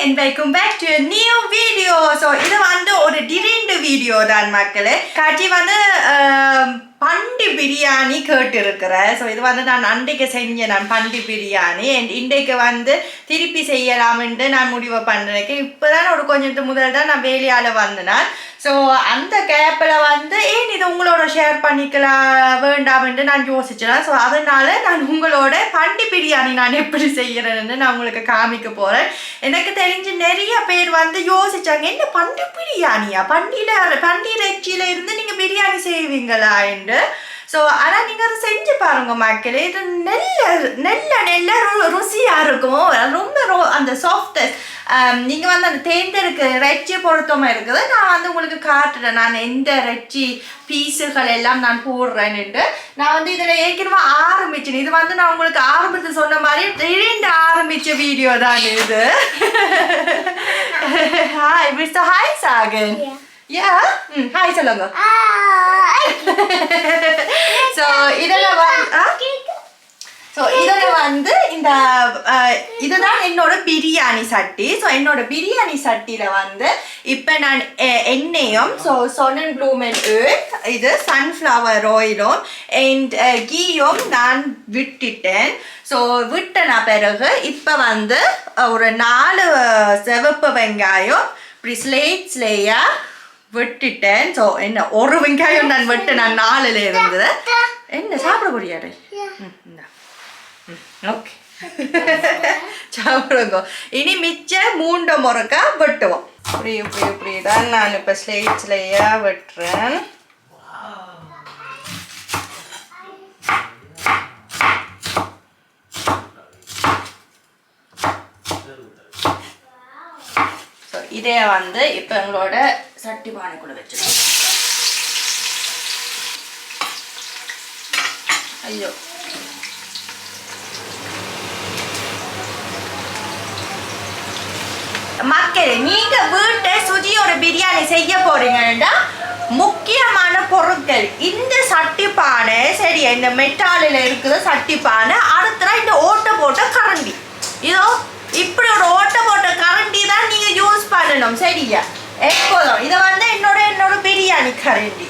and welcome back to a new video. So இது வந்து ஒரு டிரெண்ட் வீடியோ தான் மக்களே. காட்சி வந்து பண்டி பிரியாணி கேட்டு இருக்கிறேன். ஸோ இது வந்து நான் அன்றைக்கு செஞ்சேன் நான் பண்டி பிரியாணி அண்ட் இன்றைக்கு வந்து திருப்பி செய்யலாம்ன்ட்டு நான் முடிவு பண்ணுறேன். இப்போ தான் ஒரு கொஞ்சம் முதல் தான் நான் வேலையால் வந்தேன். ஸோ அந்த கேப்பில் வந்து ஏன் இது உங்களோட ஷேர் பண்ணிக்கலாம் வேண்டாம்ன்ட்டு நான் யோசிச்சேன். ஸோ அதனால நான் உங்களோட பண்டி பிரியாணி நான் எப்படி செய்கிறேன்னு நான் உங்களுக்கு காமிக்க போகிறேன். எனக்கு தெரிஞ்சு நிறைய பேர் வந்து யோசிச்சாங்க, என்ன பண்டி பிரியாணியா, பண்டி இறைச்சியில இருந்து நீங்கள் பிரியாணி செய்வீங்களா என்று. ஸோ ஆனால் நீங்கள் அதை செஞ்சு பாருங்க மக்களே, இது நெல்ல ருசியாக இருக்கும். ரொம்ப அந்த சாஃப்டஸ்ட் நீங்கள் வந்து அந்த தேர்ந்தெடுக்க இறைச்சி பொருத்தமாக இருக்குது. நான் வந்து உங்களுக்கு காட்டுறேன் நான் எந்த இறைச்சி பீஸுகள் எல்லாம் நான் போடுறேன்னுட்டு. நான் வந்து இதில் ஏற்கனவே ஆரம்பிச்சேன். இது வந்து நான் உங்களுக்கு ஆரம்பித்து சொன்ன மாதிரி திடீர்னு ஆரம்பித்த வீடியோ தான் இது. ஹாய் மிஸ்டர் ஹாய் சாகன். ஹாய் சொல்லுங்க. ஸோ இதில் வந்து இந்த இதுதான் என்னோட பிரியாணி சட்டி. ஸோ என்னோட பிரியாணி சட்டியில் வந்து இப்போ நான் எண்ணெயும் சொனன் ப்ளூமென் ஆயில், இது சன்ஃப்ளவர் ஆயிலும் அண்ட் கீயும் நான் விட்டுட்டேன். ஸோ விட்டன பிறகு இப்போ வந்து ஒரு 4 சிவப்பு வெங்காயம் இப்படி ஸ்லேயாக விட்டுட்டேன். ஸோ என்ன ஒரு வெங்காயம் நான் விட்டு நான் 4ல் இருந்தது. என்ன சாப்பிட முடியாது. ஓகே சாப்பிடுங்க. இனி மிச்சம் 3 முறைக்கா வெட்டுவோம். இப்படி தான் நான் இப்போ ஸ்லேயாக வெட்டுறேன். ஸோ இதே வந்து இப்போ எங்களோட சட்டி பானைக்குள்ள வச்சுருக்கோம். ஐயோ மக்களே, நீங்க வீட்டை சுஜியோட பிரியாணி செய்ய போறீங்கன்னா முக்கியமான பொருட்கள் இந்த சட்டி பானை. சரி, இந்த மெட்டாலில் இருக்குது சட்டி பானை. அடுத்த இந்த ஓட்டை போட்ட கரண்டி, இதோ இப்படி ஒரு ஓட்டை போட்ட கரண்டி தான் நீங்க யூஸ் பண்ணணும். சரியா, எப்போதும் இதை வந்து என்னோட பிரியாணி கரண்டி.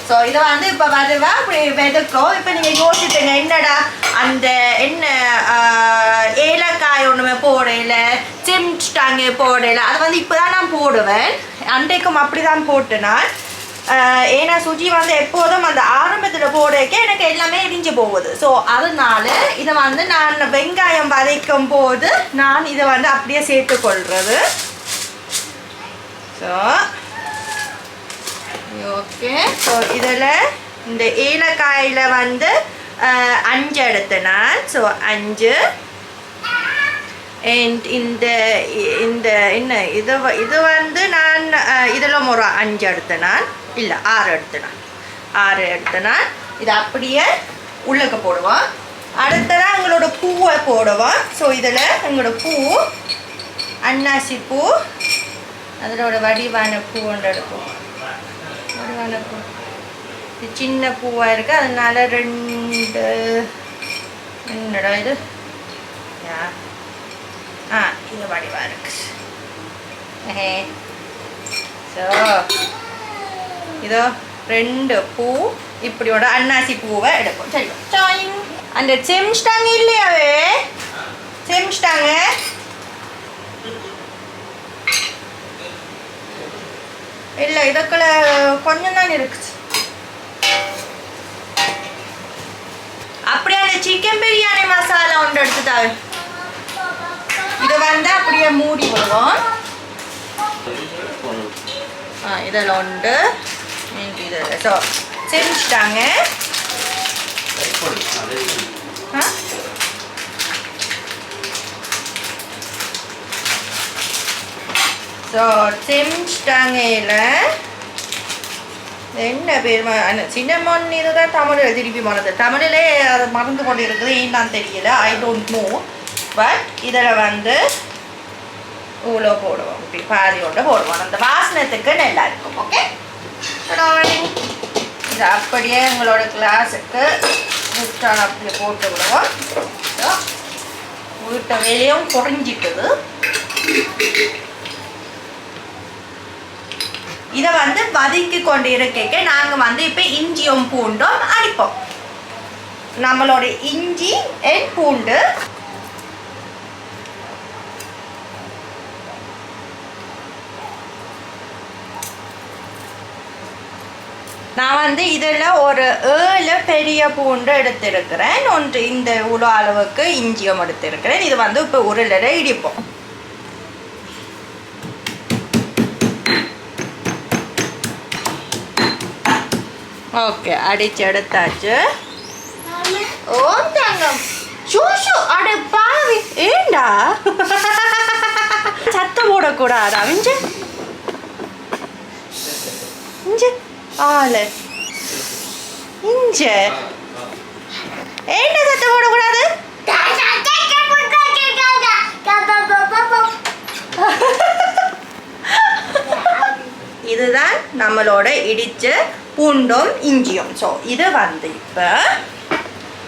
ஸோ இதை வந்து இப்போ வருவா இப்படி வெதுக்கும். இப்போ நீங்கள் யோசிச்சுங்க, என்னடா அந்த என்ன ஏலக்காய் ஒன்றுமே போடையில, சிம்டாங்க போடையில, அதை வந்து இப்போ தான் நான் போடுவேன். அன்றைக்கும் அப்படி தான் போட்டேன் நான். ஏன்னா சுஜி வந்து எப்போதும் அந்த ஆரம்பத்தில் போடக்க எனக்கு எல்லாமே எரிஞ்சு போகுது. ஸோ அதனால இதை வந்து நான் வெங்காயம் வதக்கும் போது நான் இதை வந்து அப்படியே சேர்த்துக்கொள்கிறது. ஸோ ஓகே, ஸோ இதில் இந்த ஏலக்காயில் வந்து 5 எடுத்தேன் நான். ஸோ 5 அண்ட் இந்த என்ன இது வந்து நான் இதில் ஒரு 5 எடுத்தேன் நான். இல்லை 6 எடுத்தேன் நான். இது அப்படியே உள்ளக்க போடுவோம். அடுத்ததான் எங்களோட பூவை போடுவோம். ஸோ இதில் எங்களோட பூ அன்னாசி பூ, அதோட வடிவான பூ ஒன்று எடுப்போம். வடிவான பூ இது சின்ன பூவாக இருக்குது, அதனால 2 என்னடா இது இது வடிவாக இருக்கு. ஸோ இதோ 2 பூ இப்படியோட அன்னாசி பூவை எடுப்போம். சரி, அந்த செம்ஸ்டாங்க இல்லையாவே, செம்ஸ்டாங்க இல்லை, இதுக்குள்ள கொஞ்சம் தான் இருக்குது. அப்படியே அந்த சிக்கன் பிரியாணி மசாலா ஒன்று எடுத்துட்டாரு. இதை வந்து அப்படியே மூடி விடுவோம். இதில் உண்டு இதில். ஸோ செஞ்சுட்டாங்க. ஸோ செஞ்சுட்டாங்கல என்ன பேர் சின்னமன், இதுதான் தமிழில் திருப்பி மறந்து, தமிழிலே அதை மறந்து கொண்டு இருக்குது. ஏன்னு தெரியல, ஐ டோன்ட் நோ. பட் இதில் வந்து இவ்வளோ போடுவோம், இப்படி பாதியோட போடுவோம். அந்த வாசனத்துக்கு நல்லா இருக்கும். ஓகே, இது அப்படியே எங்களோட கிளாஸுக்கு முட்டான அப்படியே போட்டு விடுவோம். வீட்டை வேலையும் குறைஞ்சிட்டுது. இதை வந்து வதக்கி கொண்டு இருக்க நாங்கள் வந்து இப்போ இஞ்சியும் பூண்டும் அடிப்போம். நம்மளோட இஞ்சி அண்ட் பூண்டு நான் வந்து இதில் ஒரு 7 பெரிய பூண்டு எடுத்திருக்கிறேன். ஒன்று இந்த இவ்வளோ அளவுக்கு இஞ்சியும் எடுத்திருக்கிறேன். இது வந்து இப்போ உருளை இடிப்போம். ஓகே, அடிச்சு எடுத்தாச்சு. ஓம் தங்கம் சூஷு அட பாவி ஏண்டா சத்தம் போடக்கூடாதா? இஞ்சு இஞ்சு ஆளு இஞ்சு ஏண்டா சத்தம் போடக்கூடாது? இதுதான் நம்மளோட இடிச்ச பூண்டும் இஞ்சியும். ஸோ இது வந்து இப்போ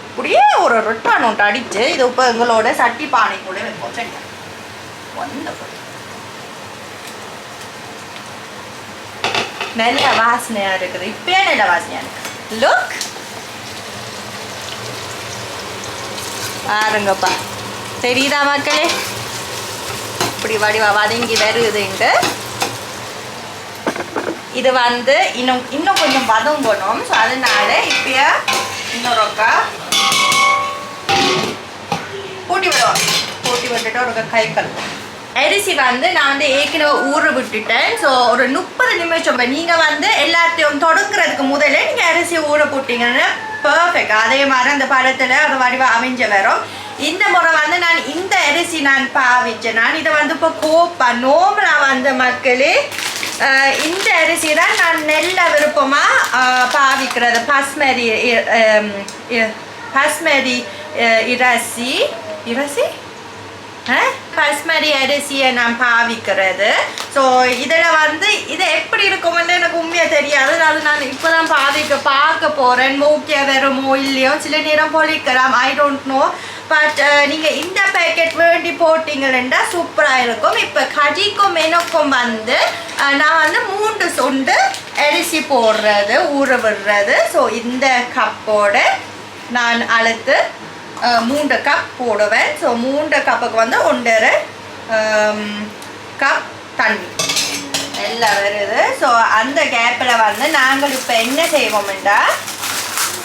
அப்படியே ஒரு ரொட்டா நோட்டு அடித்து இது இப்போ எங்களோட சட்டி பானைக்குள்ளே வைப்போம். சரியா? வந்தபடி நல்ல வாசனையாக இருக்குது. இப்பயே நல்ல வாசனையாக இருக்குது. லுக் பாருங்கப்பா, தெரியுதா மக்களே? இப்படி வடிவா வதங்கி வருதுன்ட்டு. இது வந்து இன்னும் கொஞ்சம் வதங்கணும். ஸோ அதனால இப்பயே இன்னொருக்கா கூட்டி விடுவோம். கூட்டி விட்டுட்டு ஒரு கை கழுவோம். அரிசி வந்து நான் வந்து ஏற்கனவே ஊற விட்டுட்டேன். ஸோ ஒரு 30 நிமிஷம் நீங்கள் வந்து எல்லாத்தையும் தொடங்குறதுக்கு முதல்ல நீங்கள் அரிசி ஊற போட்டிங்கன்னா பர்ஃபெக்ட். அதே மாதிரி அந்த பழத்தில் அது வடிவாக அமைஞ்ச வரும். இந்த முறை வந்து நான் இந்த அரிசி நான் பாவிச்சேன். நான் இதை வந்து இப்போ கோப்பா நோம்பலாக வந்த மக்களே இந்த அரிசி தான் நான் நெல்ல விருப்பமாக பாவிக்கிறது. பாஸ்மதி பாஸ்மதி அரிசியை நான் பாவிக்கிறது. ஸோ இதில் வந்து இது எப்படி இருக்குமென்னு எனக்கு உண்மையாக தெரியாது. அது நான் இப்போ தான் பார்க்க போகிறேன். ஓகே வருமோ இல்லையோ, சில நேரம் பொழிக்கலாம், ஐ டோன்ட் நோ. பட் நீங்கள் இந்த பேக்கெட் வேண்டி போட்டிங்கன்னா சூப்பராக இருக்கும். இப்போ கஜிக்கும் எனக்கும் வந்து நான் வந்து 3 சொண்டு அரிசி போடுறது ஊற விடுறது. ஸோ இந்த கப்போட நான் அழுத்து 3 கப் போடுவேன். ஸோ 3 கப்புக்கு வந்து 1.5 கப் தண்ணி எல்லாம் வருது. ஸோ அந்த கேப்பில் வந்து நாங்கள் இப்போ என்ன செய்வோம்னா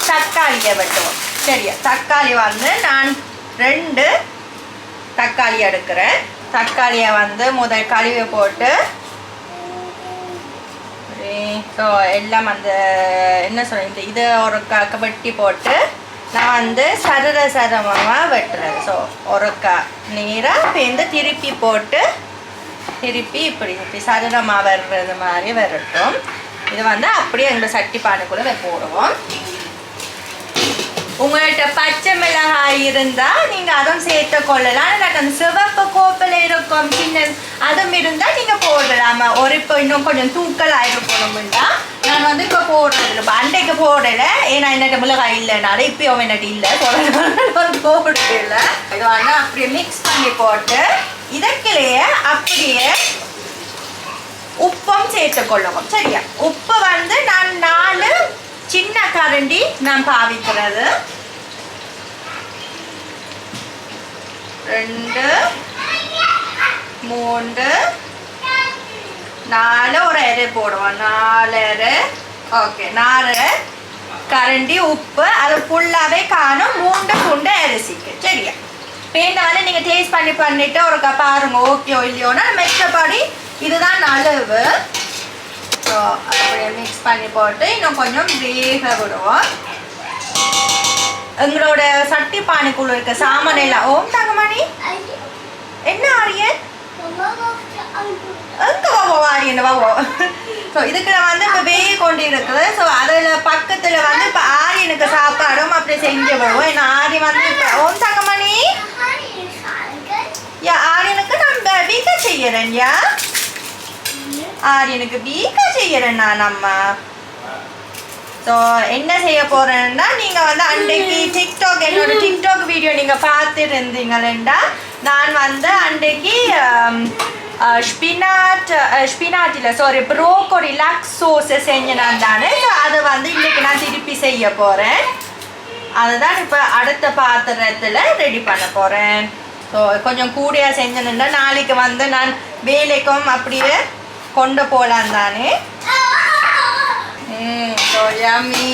தக்காளியை வெட்டுவோம். சரியா? தக்காளி வந்து நான் 2 தக்காளி எடுக்கிறேன். தக்காளியை வந்து முதல் கழுவி போட்டு ஸோ எல்லாம் அந்த என்ன சொல்ல இதை ஒரு வெட்டி போட்டு நான் வந்து சரமாக வெட்டுறேன். ஸோ ஒருக்கா நீராக பேருந்து திருப்பி போட்டு திருப்பி இப்படி சரமாக வர்றது மாதிரி வரட்டும். இது வந்து அப்படியே எங்கள் சட்டி பானைக்குள்ளே போடுவோம். உங்கள்கிட்ட பச்சை மிளகாய் இருந்தால் நீங்கள் அதுவும் சேர்த்து கொள்ளலாம். எனக்கு அந்த சிவப்பு கோப்பில் இருக்கும் சின்ன அதுவும் இருந்தால் நீங்கள் போடலாமா. ஒரு இப்போ இன்னும் கொஞ்சம் தூக்கலாக இருக்கணும்னா நான் வந்து இப்போ போடுறது அண்டைக்கு போடலை. ஏன்னா என்னட்ட மிளகாய் இல்லைனால இப்போயும் என்னட்டு இல்லை போடல. இது வந்து அப்படியே மிக்ஸ் பண்ணி போட்டு இதற்கிலேயே அப்படியே உப்பும் சேர்த்து கொள்ளுவோம். சரியா? உப்பு வந்து நான் 4 சின்ன கரண்டி நான் பாவிக்கிறது. 2 3 4 ஒரு அரை போடுவோம். 4 ஓகே 4 கரண்டி உப்பு. அது ஃபுல்லாகவே காணும் 3 துண்டு அரிசிக்கு. சரியா? பேண்டை வந்து நீங்கள் டேஸ்ட் பண்ணிவிட்டு ஒரு பாருங்க ஓகே இல்லையோன்னா மெச்சப்படி இதுதான் அளவு. ஸோ அப்படியே மிக்ஸ் பண்ணி போட்டு இன்னும் கொஞ்சம் வேக விடுவோம். எங்களோட சட்டி பானைக்குள்ள இருக்க சாமானெல்லாம் ஓம் தங்கமணி என்ன ஆரியன் எங்கே வாவோ ஆரியன் வாவோ. ஸோ இதுக்கு வந்து இப்போ வேக கொண்டு இருக்குது. ஸோ அதில் பக்கத்தில் வந்து இப்போ ஆரியனுக்கு சாப்பாடும் அப்படி செஞ்சு விடுவோம். ஏன்னா ஆரியன் வந்து இப்போ ஓம் தங்கமணி யா ஆரியனுக்கு நான் வீக்க செய்யறேன். யா ஆரியனுக்கு வீக்க செய்யறேன் நான் அம்மா. ஸோ என்ன செய்ய போகிறேன்னா நீங்கள் வந்து அன்றைக்கு என்னோட டிக்டாக் வீடியோ நீங்கள் பார்த்துட்டு இருந்தீங்களா நான் வந்து அன்றைக்கு ஸ்பினாட் இல்லை சாரி ப்ரோக்கோலி லக்ஸ் சோஸை செஞ்சேன் நான் தானே. ஸோ அதை வந்து இன்றைக்கி நான் திருப்பி செய்ய போகிறேன். அதுதான் இப்போ அடுத்த பாத்திரத்தில் ரெடி பண்ண போகிறேன். ஸோ கொஞ்சம் கூடியாக செஞ்சேன்னா நாளைக்கு வந்து நான் வேலைக்கும் அப்படியே கொண்டு போகலாம் தானே. So yummy.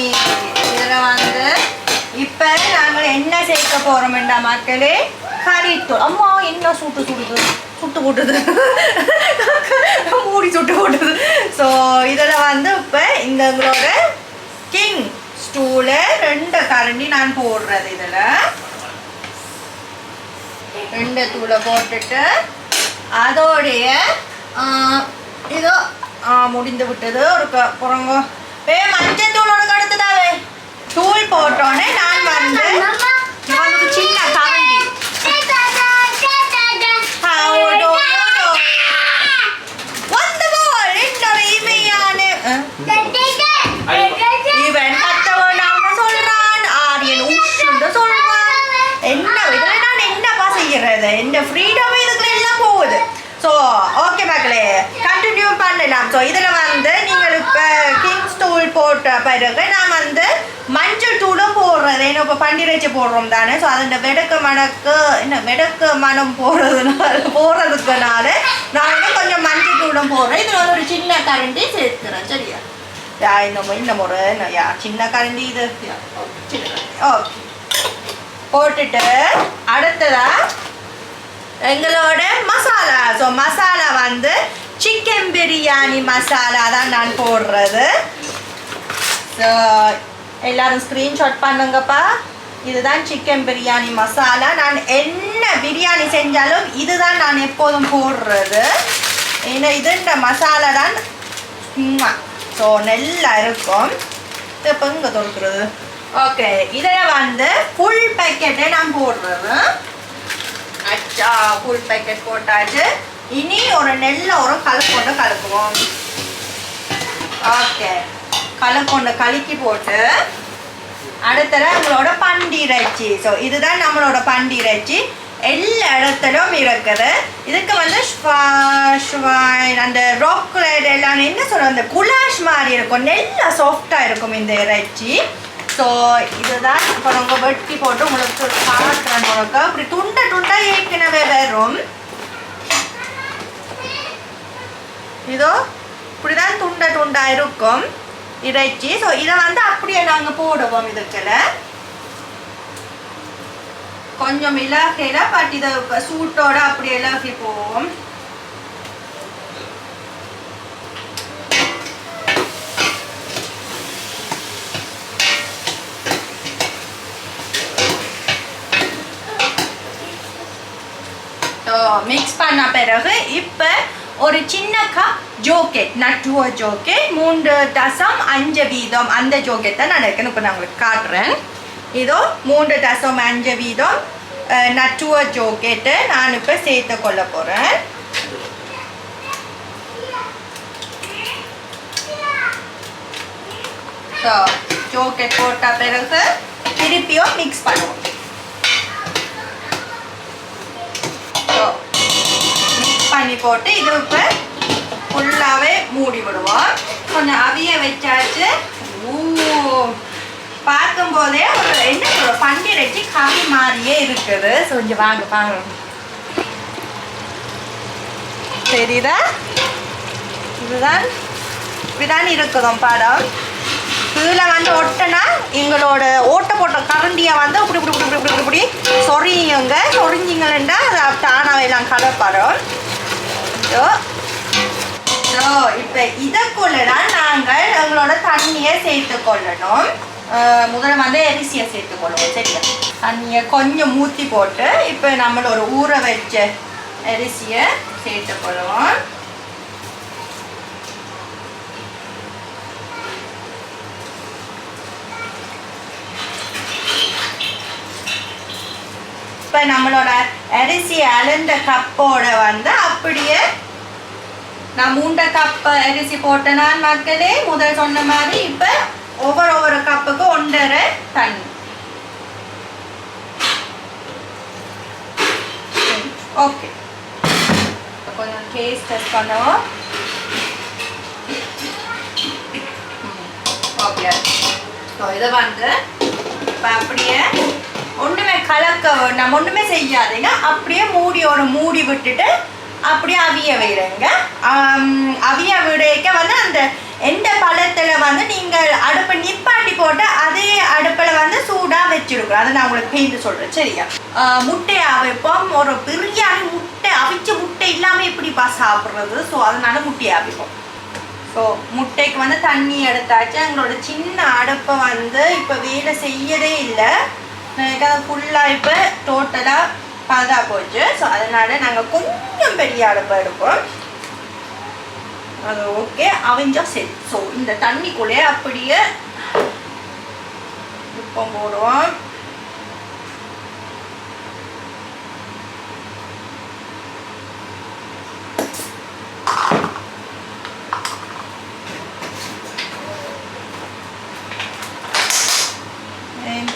இதில் வந்து இப்போ நாங்கள் என்ன சேர்க்க போகிறோம்டா மக்களே, கறித்தூள். அம்மா என்ன சுட்டு போட்டுது மூடி சுட்டு போட்டுது. ஸோ இதில் வந்து இப்போ எங்களோட கிங் ஸ்டூல 2 கரண்டி நான் போடுறது. இதில் 2 தூளை போட்டுட்டு அதோடைய இதோ முடிந்து விட்டது. ஒரு புறங்க மஞ்சள் தூளோட அடுத்ததாவே தூள் போட்டோன்னே நான் வந்து சின்ன கரண்டி இமையான இவன் கத்தவனாக சொல்றான், ஆரியன் உஷ்ணு சொல்றான். என்ன இதுல நான் என்னப்பா செய்யறது, என்ன ஃப்ரீடம் இதுக்குள்ள எல்லாம் போகுது. ஸோ ஓகே மக்களே கண்டினியூ பண்ணலாம். ஸோ இதில் வந்து நீங்கள் இப்போ கிங்ஸ் தூள் போட்ட பிறகு நான் வந்து மஞ்சள் தூளும் போடுறது. ஏன்னா இப்போ பண்டிரைச்சி போடுறோம் தானே. ஸோ அதில் வெடக்கு மனம் போடுறதுக்குனால நான் வந்து கொஞ்சம் மஞ்சள் தூளும் போடுறேன். இதில் வந்து ஒரு சின்ன கரண்டி சேர்த்துறேன். சரியா இந்த முறை சின்ன கரண்டி இது ஓகே போட்டுட்டு அடுத்ததா எங்களோட மசாலா. ஸோ மசாலா வந்து சிக்கன் பிரியாணி மசாலா தான் நான் போடுறது. ஸோ எல்லாரும் ஸ்க்ரீன்ஷாட் பண்ணுங்கப்பா. இதுதான் சிக்கன் பிரியாணி மசாலா. நான் என்ன பிரியாணி செஞ்சாலும் இதுதான் நான் எப்போதும் போடுறது. ஏன்னா இதுன்ற மசாலா தான் சும்மா ஸோ நல்லா இருக்கும். இப்போ இங்கே தொடுக்கிறது. ஓகே இதில் வந்து ஃபுல் பேக்கெட்டே நான் போடுறது. அச்சா ஃபுல் பேக்கெட் போட்டாச்சு. இனி ஒரு கலக்கொண்டு கலக்குவோம். ஓகே கலக்கொண்டு கலக்கி போட்டு அடுத்தது நம்மளோட பண்டிரைச்சி. ஸோ இதுதான் நம்மளோட பண்டிரைச்சி. எல்லா இடத்துலையும் இருக்குது. இதுக்கு வந்து அந்த ராக்லைட் எல்லாம் என்ன சொல்ற அந்த குலாஷ் மாதிரி இருக்கும், நல்லா சாஃப்டாக இருக்கும் இந்த இறைச்சி. ஸோ இதுதான் இப்போ நாங்கள் வெட்டி போட்டு உங்களுக்கு காட்டுறேன். உங்களுக்கு அப்படி துண்டாக ஏற்கனவே வரும். இதோ இப்படிதான் துண்டாக இருக்கும் இறைச்சி. ஸோ இதை வந்து அப்படியே நாங்கள் போடுவோம். இதுக்குள்ள கொஞ்சம் இலகையில பட் இதை சூட்டோட அப்படியே இலகி போவோம். மிக்ஸ் பண்ண பிறகு இப்போ ஒரு சின்ன கப் ஜோக்கெட் நட்டுவ ஜோக்கெட் 3.5 அந்த ஜோக்கெட் தான் நான் இப்போ நான் உங்களுக்கு காட்டுறேன். இதோ 3.5 நட்டுவ ஜோக்கெட்டு நான் இப்போ சேர்த்து கொள்ள போகிறேன். ஸோ ஜோக்கெட் போட்ட பிறகு திருப்பியும் மிக்ஸ் பண்ணுவோம். மிக்ஸ் பண்ணி போட்டு இது இப்போ ஃபுல்லாகவே மூடி விடுவோம். கொஞ்சம் அவிய வச்சாச்சு. பார்க்கும்போதே ஒரு என்ன சொல்ற பண்டிரைச்சி கறி மாதிரியே இருக்குது. கொஞ்சம் வாங்க தெரியுதா? இதுதான் இருக்குதும் படம். இதில் வந்து ஒட்டுனா எங்களோட ஓட்ட போட்ட கரண்டியை வந்து இப்படி சொரிஞ்சிங்கன்னா அது தானாக எல்லாம் கலப்படும். ஸோ இப்போ இதுக்குள்ள தான் நாங்கள் எங்களோட தண்ணியை சேர்த்து கொள்ளணும். முதல்ல வந்து அரிசியை சேர்த்துக்கொள்ளுவோம். சரியா தண்ணியை கொஞ்சம் ஊற்றி போட்டு இப்போ நம்மளோட ஊற வச்ச அரிசியை சேர்த்துக்கொள்ளுவோம். இப்போ நம்மளோட அரிசி அளந்த கப்போட வந்து அப்படியே நான் 3 கப் அரிசி போட்டேன் நான் மக்களே முதல் சொன்ன மாதிரி. இப்போ ஒவ்வொரு கப்புக்கு 1.5 தண்ணி. ஓகே கொஞ்சம் டேஸ்ட் டெஸ்ட் பண்ணுவோம். ஓகே, ஸோ இதை வந்து இப்போ அப்படியே ஒன்றுமே நம்ம ஒன்றுமே செய்யாதீங்க. அப்படியே மூடி விட்டுட்டு அப்படியே அவிய வைங்க. அவிய விடைக்க வந்து அந்த எந்த பழத்தில் வந்து நீங்கள் அடுப்பை நிப்பாட்டி போட்டு அதே அடுப்பில் வந்து சூடாக வச்சுருக்கோம். அதை நான் உங்களுக்கு பேருந்து சொல்கிறேன், சரியா? முட்டையை அவிப்போம். ஒரு பிரியாணி முட்டை அவிச்ச முட்டை இல்லாமல் எப்படிப்பா சாப்பிட்றது? ஸோ அதனால முட்டையை அவிப்போம். ஸோ முட்டைக்கு வந்து தண்ணி எடுத்தாச்சு. எங்களோட சின்ன அடுப்பை வந்து இப்போ வேலை செய்யவே இல்லை. எனக்கு அது ஃபுல்லாக இப்போ டோட்டலாக பதா போச்சு. ஸோ அதனால் நாங்கள் கொஞ்சம் பெரிய அடுப்பை எடுப்போம். அது ஓகே, அவிஞ்சா சரி. ஸோ இந்த தண்ணிக்குள்ளே அப்படியே உப்பம் போடுவோம்.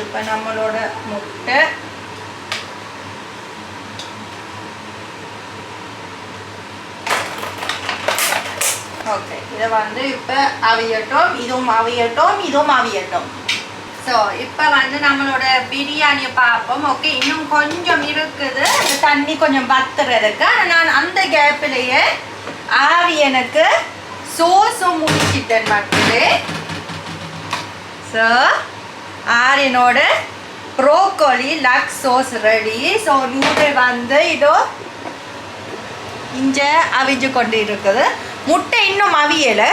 இப்போ நம்மளோட முட்டை ஓகே, இதை வந்து இப்போ அவியட்டும். இதுவும் அவியட்டும். ஸோ இப்போ வந்து நம்மளோட பிரியாணியை பார்ப்போம். ஓகே, இன்னும் கொஞ்சம் இருக்குது தண்ணி கொஞ்சம் பத்துறதுக்கு. நான் அந்த கேப்பிலேயே ஆரியனுக்கு சோஸும் முடிச்சிட்டேன் மக்களே. ஸோ ஆரியனோட broccoli leek sauce ready. So noodle வந்து இதோ இங்கே அவிஞ்சு கொண்டு இருக்குது. முட்டை இன்னும் அவியலை.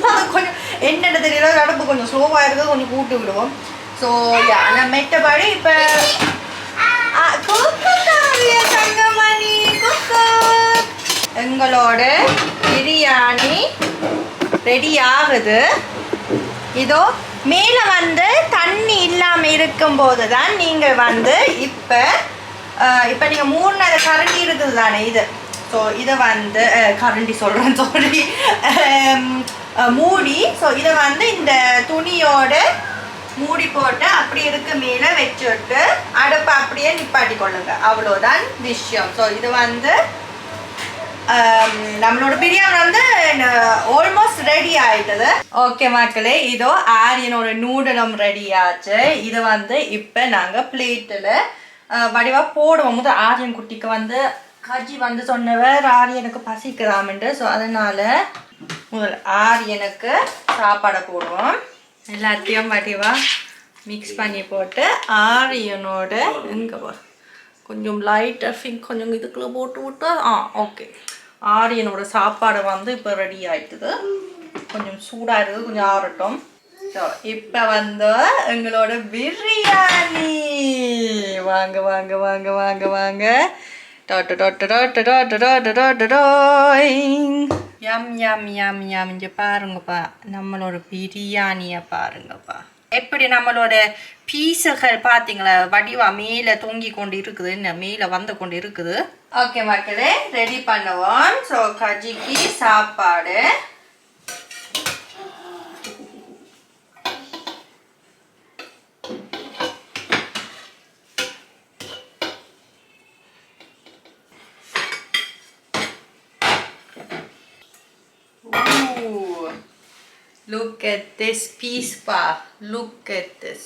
அது கொஞ்சம் என்னென்ன தெரியல, அடுப்பு கொஞ்சம் ஸ்லோவாக இருக்குது, கொஞ்சம் கூட்டு விடுவோம். ஸோ நான் மெட்டபடி இப்போ தங்கமணி எங்களோட பிரியாணி ரெடி ஆகுது. இதோ மேலே வந்து தண்ணி இல்லாமல் இருக்கும்போது தான் நீங்கள் வந்து இப்போ நீங்கள் 3 கரண்டி இருக்குது தானே இது. ஸோ இதை வந்து கரண்டி சொல்கிறேன், சாரி, மூடி. ஸோ இதை வந்து இந்த துணியோட மூடி போட்டு அப்படி இருக்க மேலே வச்சுட்டு அடுப்பை அப்படியே நிப்பாட்டி கொள்ளுங்க. அவ்வளோதான் விஷயம். ஸோ இது வந்து நம்மளோட பிரியாணி வந்து ஆல்மோஸ்ட் ரெடி ஆயிட்டது. ஓகே மக்களே, இதோ ஆரியனோட நூடலும் ரெடி ஆச்சு. இது வந்து இப்போ நாங்கள் பிளேட்டில் வடிவாக போடுவோம். முதல் ஆரியன் குட்டிக்கு வந்து கஜி வந்து சொன்னவர் ஆரியனுக்கு பசிக்குதாமன்ட்டு. ஸோ அதனால முதல் ஆரியனுக்கு சாப்பாடை போடுவோம். எல்லாத்தையும் வடிவாக மிக்ஸ் பண்ணி போட்டு ஆரியனோட எங்கே கொஞ்சம் லைட்டாக ஃபிங் கொஞ்சம் இதுக்குள்ளே போட்டு விட்டு ஓகே, ஆரியனோட சாப்பாடு வந்து இப்போ ரெடி ஆயிட்டுது. கொஞ்சம் சூடாக இருக்குது, கொஞ்சம் ஆறட்டும். ஸோ இப்போ வந்து எங்களோட பிரியாணி வாங்க வாங்க வாங்க வாங்க வாங்க. யம் யம் யம் யம். இங்கே பாருங்கப்பா, நம்மளோட பிரியாணியை பாருங்கப்பா. எப்படி நம்மளோட பீஸுகள் பார்த்தீங்களா, வடிவா மேலே தொங்கி கொண்டு இருக்குது, மேலே வந்து கொண்டு இருக்குது. ஓகே மக்களே, ரெடி பண்ணுவோம். ஸோ கஜிக்கு சாப்பாடு. Look at this piece pa. Look at this.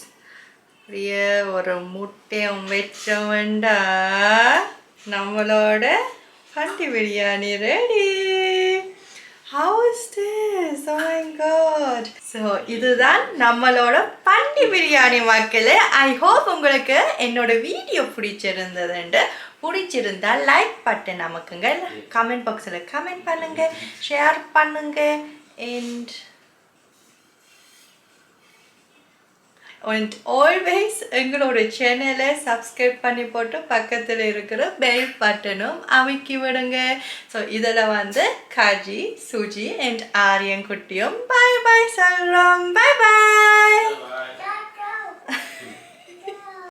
அப்படியே ஒரு முட்டையும் வச்சோம்டா நம்மளோட பண்டி biryani ready. How is this? Oh my god. So இதுதான் நம்மளோட பண்டி பிரியாணி மக்களே. I hope உங்களுக்கு என்னோட வீடியோ பிடிச்சிருந்தா லைக் பட்டன் நமக்குங்க, கமெண்ட் பாக்ஸில் கமெண்ட் பண்ணுங்க, ஷேர் பண்ணுங்க. And always எங்களோட சேனலை சப்ஸ்கிரைப் பண்ணி போட்டு பக்கத்தில் இருக்கிற பெல் பட்டனும் அமைக்கி விடுங்க. ஸோ இதில் வந்து கஜி, சுஜி அண்ட் ஆரியன் குட்டியும் பாய் பாய் சொல்கிறோம். பாய் பாய்.